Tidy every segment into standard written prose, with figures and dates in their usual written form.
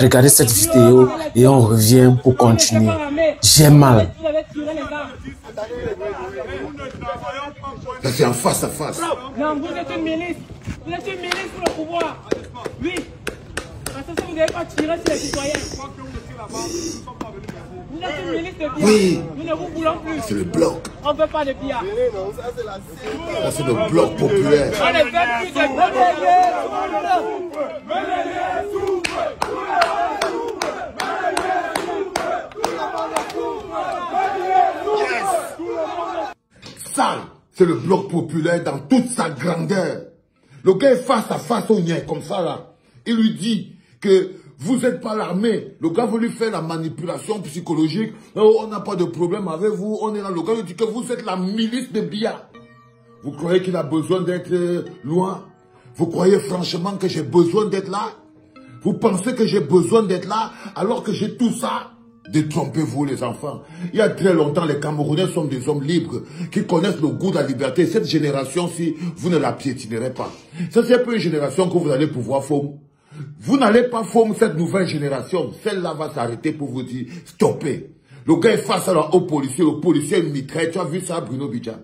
regardez cette vidéo et on revient pour continuer. J'ai mal. Ça c'est en face à face. Non, vous êtes une milice. Vous êtes une milice pour le pouvoir. Oui. Parce que si vous n'avez pas tiré sur les citoyens. Vous êtes une milice de billard. Oui. Nous ne vous voulons plus. C'est le bloc. On ne veut pas de billard. Ça c'est le bloc populaire. On ne veut plus de billard. Ça, c'est le bloc populaire dans toute sa grandeur. Le gars est face à face au nien, comme ça là. Il lui dit que vous n'êtes pas l'armée. Le gars veut lui faire la manipulation psychologique. Oh, on n'a pas de problème avec vous. On est là. Le gars lui dit que vous êtes la milice de Biya. Vous croyez qu'il a besoin d'être loin? Vous croyez franchement que j'ai besoin d'être là? Vous pensez que j'ai besoin d'être là alors que j'ai tout ça? Détrompez-vous les enfants. Il y a très longtemps, les Camerounais sont des hommes libres qui connaissent le goût de la liberté. Cette génération-ci, vous ne la piétinerez pas. Ça, c'est un peu une génération que vous allez pouvoir former. Vous n'allez pas former cette nouvelle génération. Celle-là va s'arrêter pour vous dire, stoppez. Le gars est face au policier. Le policier est une mitraille. Tu as vu ça à Bruno Bidjan?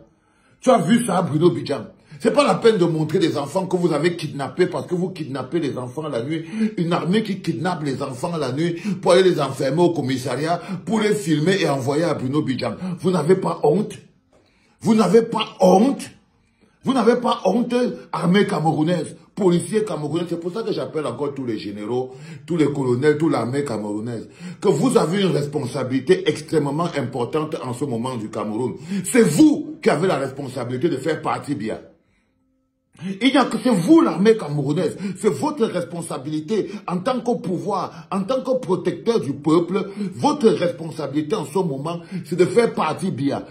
Tu as vu ça à Bruno Bidjan? C'est pas la peine de montrer des enfants que vous avez kidnappés parce que vous kidnappez les enfants la nuit. Une armée qui kidnappe les enfants la nuit pour aller les enfermer au commissariat, pour les filmer et envoyer à Bruno Bidjan. Vous n'avez pas honte? Vous n'avez pas honte? Vous n'avez pas honte, armée camerounaise, policiers camerounais? C'est pour ça que j'appelle encore tous les généraux, tous les colonels, toute l'armée camerounaise, que vous avez une responsabilité extrêmement importante en ce moment du Cameroun. C'est vous qui avez la responsabilité de faire partie bien. Il n'y a que c'est vous l'armée camerounaise, c'est votre responsabilité en tant que pouvoir, en tant que protecteur du peuple, votre responsabilité en ce moment, c'est de faire partie bien.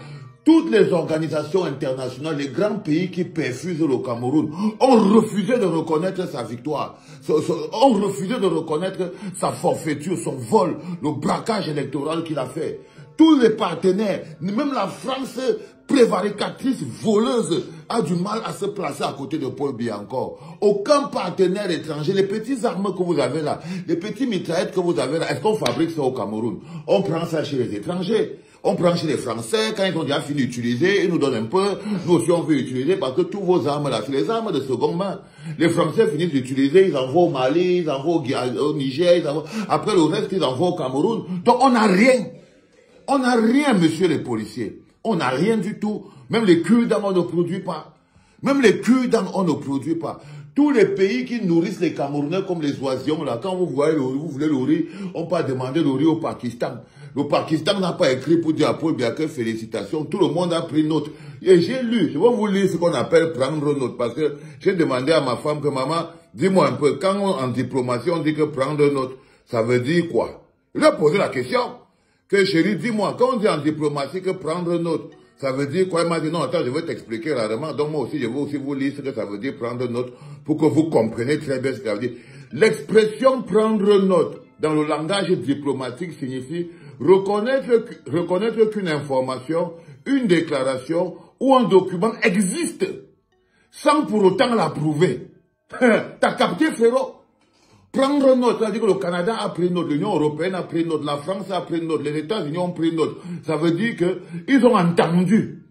Toutes les organisations internationales, les grands pays qui perfusent le Cameroun, ont refusé de reconnaître sa victoire, ont refusé de reconnaître sa forfaiture, son vol, le braquage électoral qu'il a fait. Tous les partenaires, même la France prévaricatrice, voleuse, a du mal à se placer à côté de Paul Biya encore. Aucun partenaire étranger, les petites armes que vous avez là, les petits mitraillettes que vous avez là, est-ce qu'on fabrique ça au Cameroun? On prend ça chez les étrangers. On prend chez les Français, quand ils ont déjà fini d'utiliser, ils nous donnent un peu, nous aussi on veut utiliser parce que tous vos armes là, c'est les armes de seconde main. Les Français finissent d'utiliser, ils envoient au Mali, ils envoient au Niger, ils envoient... après le reste ils envoient au Cameroun. Donc on n'a rien. On n'a rien, monsieur les policiers. On n'a rien du tout. Même les cure-dents, on ne produit pas. Même les cure-dents, on ne produit pas. Tous les pays qui nourrissent les Camerounais comme les oisillons, là, quand vous voyez vous voulez le riz, on peut demander le riz au Pakistan. Le Pakistan n'a pas écrit pour dire à Paul Biya que félicitations. Tout le monde a pris note. Et j'ai lu, je vais vous lire ce qu'on appelle prendre note. Parce que j'ai demandé à ma femme que maman, dis-moi un peu, quand en diplomatie on dit que prendre note, ça veut dire quoi? Je lui ai posé la question. Que chérie, dis-moi, quand on dit en diplomatie que prendre note, ça veut dire quoi? Elle m'a dit non, attends, je vais t'expliquer rarement. Donc moi aussi, je vais aussi vous lire ce que ça veut dire prendre note pour que vous compreniez très bien ce que ça veut dire. L'expression prendre note dans le langage diplomatique signifie reconnaître qu'une information, une déclaration ou un document existe sans pour autant l'approuver. T'as capté, frérot? Prendre note, c'est-à-dire que le Canada a pris note, l'Union européenne a pris note, la France a pris note, les États-Unis ont pris note. Ça veut dire qu'ils ont entendu.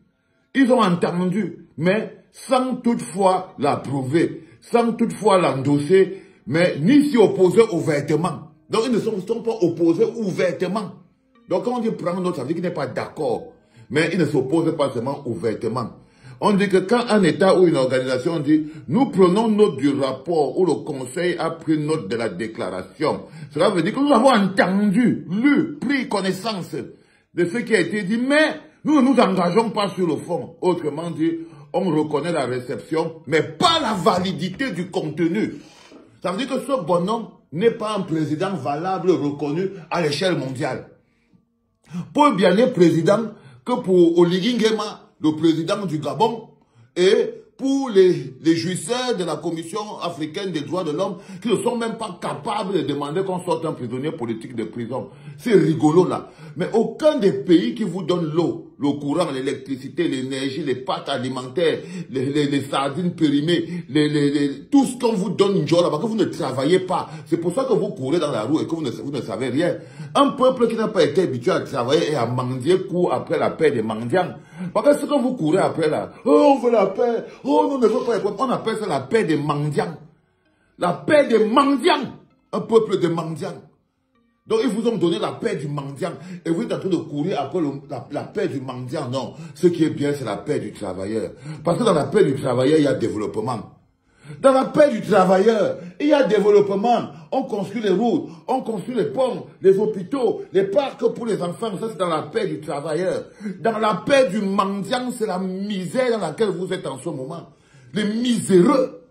Ils ont entendu, mais sans toutefois l'approuver, sans toutefois l'endosser, mais ni s'y opposer ouvertement. Donc ils ne sont pas opposés ouvertement. Donc quand on dit prendre note, ça veut dire qu'il n'est pas d'accord. Mais ils ne s'opposent pas seulement ouvertement. On dit que quand un État ou une organisation dit « Nous prenons note du rapport où le Conseil a pris note de la déclaration », cela veut dire que nous avons entendu, lu, pris connaissance de ce qui a été dit, mais nous ne nous engageons pas sur le fond. Autrement dit, on reconnaît la réception, mais pas la validité du contenu. Ça veut dire que ce bonhomme n'est pas un président valable, reconnu à l'échelle mondiale. Paul Biya n'est président que pour Oligui Nguema, le président du Gabon, et pour les jouisseurs de la Commission africaine des droits de l'homme qui ne sont même pas capables de demander qu'on sorte un prisonnier politique de prison. C'est rigolo là. Mais aucun des pays qui vous donne l'eau, le courant, l'électricité, l'énergie, les pâtes alimentaires, les sardines périmées, tout ce qu'on vous donne une joie là-bas, que vous ne travaillez pas. C'est pour ça que vous courez dans la roue et que vous ne savez rien. Un peuple qui n'a pas été habitué à travailler et à mendier court après la paix des mendiants. Parce que ce que vous courez après là, oh on veut la paix, oh nous ne veut pas, on appelle ça la paix des mendiants. La paix des mendiants. Un peuple de mendiants. Donc, ils vous ont donné la paix du mendiant. Et vous êtes en train de courir après la paix du mendiant. Non. Ce qui est bien, c'est la paix du travailleur. Parce que dans la paix du travailleur, il y a développement. Dans la paix du travailleur, il y a développement. On construit les routes, on construit les ponts, les hôpitaux, les parcs pour les enfants. Ça, c'est dans la paix du travailleur. Dans la paix du mendiant, c'est la misère dans laquelle vous êtes en ce moment. Les miséreux.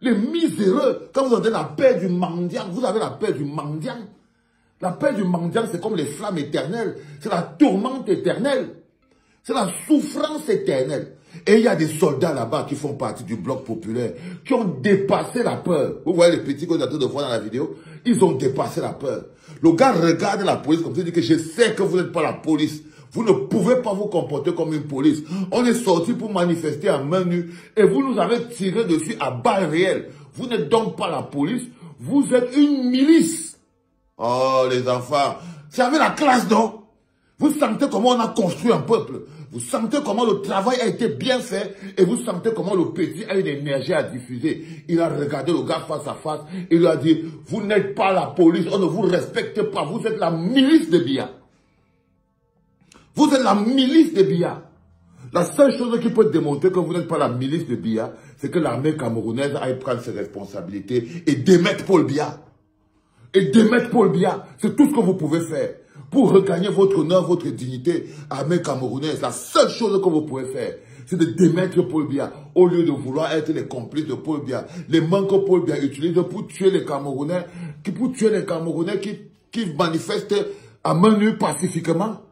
Les miséreux. Quand vous avez la paix du mendiant, vous avez la paix du mendiant. La paix du mendiant, c'est comme les flammes éternelles. C'est la tourmente éternelle. C'est la souffrance éternelle. Et il y a des soldats là-bas qui font partie du bloc populaire, qui ont dépassé la peur. Vous voyez les petits qu'on est en train de voir dans la vidéo? Ils ont dépassé la peur. Le gars regarde la police comme ça, il dit que je sais que vous n'êtes pas la police. Vous ne pouvez pas vous comporter comme une police. On est sorti pour manifester à main nue et vous nous avez tiré dessus à balles réelles. Vous n'êtes donc pas la police, vous êtes une milice. Oh, les enfants, c'est avec la classe, non? Vous sentez comment on a construit un peuple. Vous sentez comment le travail a été bien fait. Et vous sentez comment le petit a une énergie à diffuser. Il a regardé le gars face à face. Il lui a dit, vous n'êtes pas la police, on ne vous respecte pas. Vous êtes la milice de Biya. Vous êtes la milice de Biya. La seule chose qui peut démontrer que vous n'êtes pas la milice de Biya, c'est que l'armée camerounaise aille prendre ses responsabilités et démettre Paul Biya. Et démettre Paul Biya, c'est tout ce que vous pouvez faire pour regagner votre honneur, votre dignité, armée camerounaise. La seule chose que vous pouvez faire, c'est de démettre Paul Biya, au lieu de vouloir être les complices de Paul Biya. Les mains que Paul Biya utilise pour tuer les Camerounais, qui manifestent à main nue pacifiquement.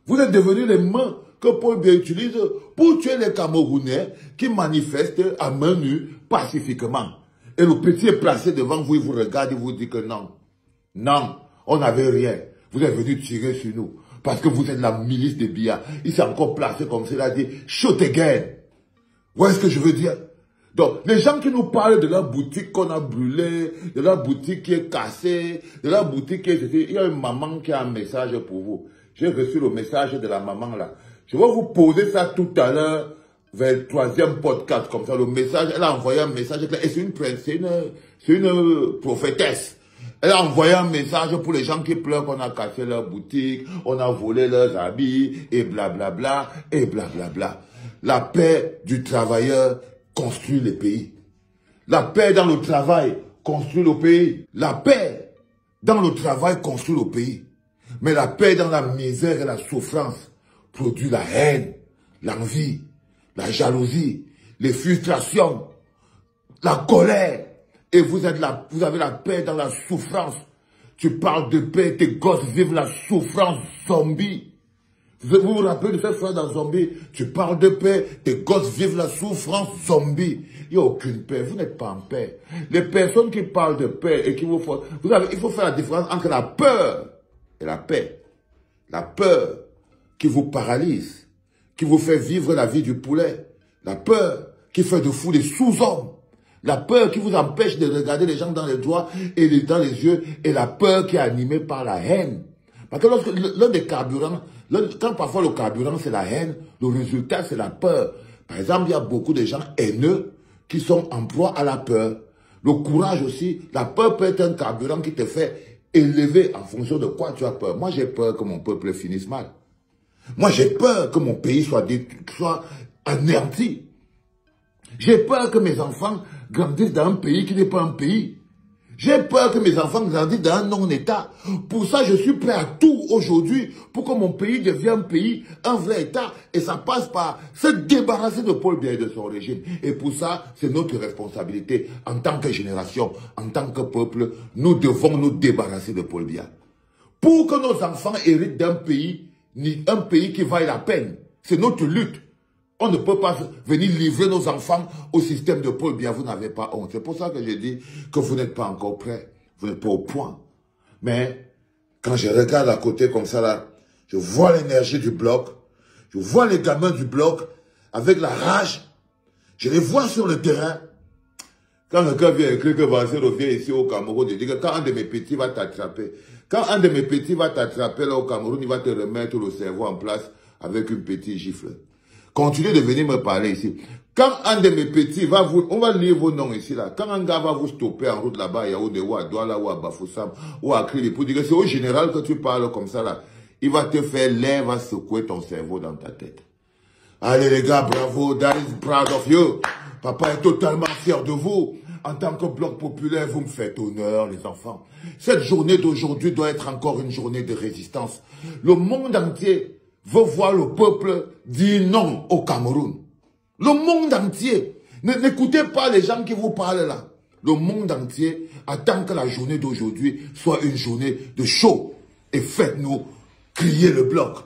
Vous êtes devenus les mains que Paul Biya utilise pour tuer les Camerounais qui manifestent à main nue pacifiquement. Et le petit est placé devant vous, il vous regarde, il vous dit que non. Non, on n'avait rien. Vous êtes venu tirer sur nous. Parce que vous êtes la milice de Biya. Il s'est encore placé comme ça, il a dit, shoot again. Vous voyez ce que je veux dire? Donc, les gens qui nous parlent de la boutique qu'on a brûlée, de la boutique qui est cassée, de la boutique qui est... Il y a une maman qui a un message pour vous. J'ai reçu le message de la maman là. Je vais vous poser ça tout à l'heure. Vers le 3e podcast, comme ça, le message, elle a envoyé un message, et c'est une prophétesse. Elle a envoyé un message pour les gens qui pleurent qu'on a cassé leur boutique, on a volé leurs habits, et blablabla, et blablabla. La paix du travailleur construit le pays. La paix dans le travail construit le pays. La paix dans le travail construit le pays. Mais la paix dans la misère et la souffrance produit la haine, l'envie, la jalousie, les frustrations, la colère. Et vous avez la paix dans la souffrance. Tu parles de paix, tes gosses vivent la souffrance zombie. Vous vous rappelez de cette phrase dans Zombie? Tu parles de paix, tes gosses vivent la souffrance zombie. Il n'y a aucune paix, vous n'êtes pas en paix. Les personnes qui parlent de paix et qui vous font... il faut faire la différence entre la peur et la paix. La peur qui vous paralyse, qui vous fait vivre la vie du poulet. La peur qui fait de vous des sous-hommes. La peur qui vous empêche de regarder les gens dans les doigts et dans les yeux. Et la peur qui est animée par la haine. Parce que l'un des carburants, quand parfois le carburant c'est la haine, le résultat c'est la peur. Par exemple, il y a beaucoup de gens haineux qui sont en proie à la peur. Le courage aussi, la peur peut être un carburant qui te fait élever en fonction de quoi tu as peur. Moi j'ai peur que mon peuple finisse mal. Moi, j'ai peur que mon pays soit anéanti. J'ai peur que mes enfants grandissent dans un pays qui n'est pas un pays. J'ai peur que mes enfants grandissent dans un non-État. Pour ça, je suis prêt à tout aujourd'hui pour que mon pays devienne un pays, un vrai État. Et ça passe par se débarrasser de Paul Biya et de son régime. Et pour ça, c'est notre responsabilité en tant que génération, en tant que peuple. Nous devons nous débarrasser de Paul Biya. Pour que nos enfants héritent d'un pays, un pays qui vaille la peine. C'est notre lutte. On ne peut pas venir livrer nos enfants au système de Paul Biya. Vous n'avez pas honte. C'est pour ça que je dis que vous n'êtes pas encore prêts. Vous n'êtes pas au point. Mais quand je regarde à côté comme ça, là, je vois l'énergie du bloc. Je vois les gamins du bloc avec la rage. Je les vois sur le terrain. Quand quelqu'un vient écrire que Vincent revient ici au Cameroun, je dis que quand un de mes petits va t'attraper, là au Cameroun, il va te remettre le cerveau en place avec une petite gifle. Continuez de venir me parler ici. Quand un de mes petits va vous, on va lire vos noms ici là, quand un gars va vous stopper en route là-bas, à Yaoundé ou à Douala ou à Bafoussam ou à Krili pour dire que c'est au général que tu parles comme ça là, il va te faire l'air, va secouer ton cerveau dans ta tête. Allez les gars, bravo, Dad is proud of you. Papa est totalement fier de vous. En tant que bloc populaire, vous me faites honneur, les enfants. Cette journée d'aujourd'hui doit être encore une journée de résistance. Le monde entier veut voir le peuple dire non au Cameroun. Le monde entier. N'écoutez pas les gens qui vous parlent là. Le monde entier attend que la journée d'aujourd'hui soit une journée de show. Et faites-nous crier le bloc.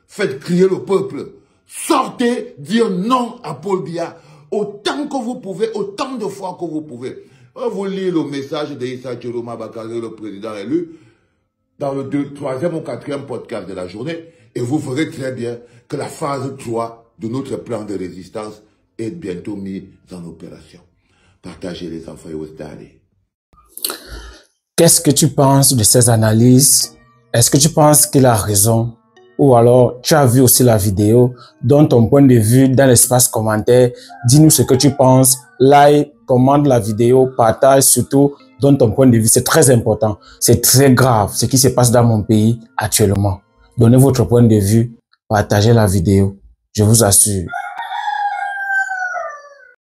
Faites crier le peuple. Sortez dire non à Paul Biya. Autant que vous pouvez, autant de fois que vous pouvez. Vous lisez le message d'Issa Tchiroma Bakary, le président élu, dans le 3e ou 4e podcast de la journée, et vous verrez très bien que la phase 3 de notre plan de résistance est bientôt mise en opération. Partagez les enfants et Westdali. Qu'est-ce que tu penses de ces analyses? Est-ce que tu penses qu'il a raison? Ou alors, tu as vu aussi la vidéo, donne ton point de vue dans l'espace commentaire, dis-nous ce que tu penses, like, commente la vidéo, partage, surtout, donne ton point de vue, c'est très important, c'est très grave ce qui se passe dans mon pays actuellement. Donnez votre point de vue, partagez la vidéo, je vous assure,